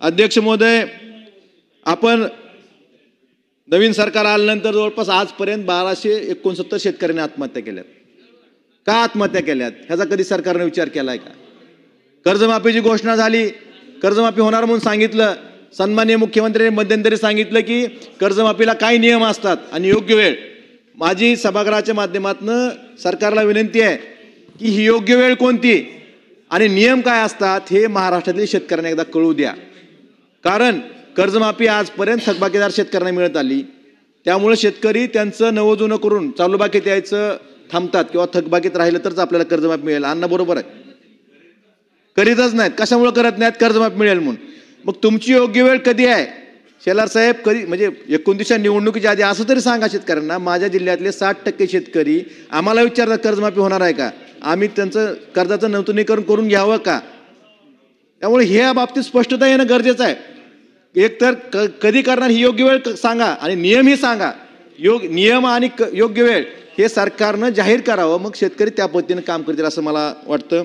अध्यक्ष महोदय, आपण नवीन सरकार आल्यानंतर जवळपास आजपर्यंत 1269 शेतकऱ्यांनी आत्महत्या केल्यात. का आत्महत्या केल्यात ह्याचा कधी सरकारने विचार केलाय का? कर्जमाफीची घोषणा झाली, कर्जमाफी होणार म्हणून सांगितलं. सन्माननीय मुख्यमंत्र्यांनी मध्यंतरी सांगितलं की कर्जमाफीला काही नियम असतात आणि योग्य वेळ. माझी सभागृहाच्या माध्यमातून सरकारला विनंती आहे की ही योग्य वेळ कोणती आणि नियम काय असतात हे महाराष्ट्रातील शेतकऱ्यांना एकदा कळू द्या. कारण कर्जमाफी आजपर्यंत थकबाकीदार शेतकऱ्यांना मिळत आली, त्यामुळे शेतकरी त्यांचं नवं जुनं करून चालू बाकीत यायचं थांबतात किंवा थकबाकीत राहिलं तरच आपल्याला कर्जमाफी मिळेल. अन्न बरोबर आहे, करीतच नाहीत. कशामुळे करत नाहीत? कर्जमाफी मिळेल म्हणून. मग तुमची योग्य वेळ कधी आहे शेलार साहेब? कधी म्हणजे 29च्या निवडणुकीच्या आधी असं तरी सांगा शेतकऱ्यांना. माझ्या जिल्ह्यातले 60% शेतकरी आम्हाला विचारतात कर्जमाफी होणार आहे का, आम्ही त्यांचं कर्जाचं नूतनीकरण करून घ्यावं का? त्यामुळे ह्या बाबतीत स्पष्टता येणं गरजेचं आहे. एक तर कधी करणार ही योग्य वेळ सांगा आणि नियमही सांगा. नियम आणि योग्य वेळ हे सरकारनं जाहीर करावं, मग शेतकरी त्या पद्धतीनं काम करतील असं मला वाटतं.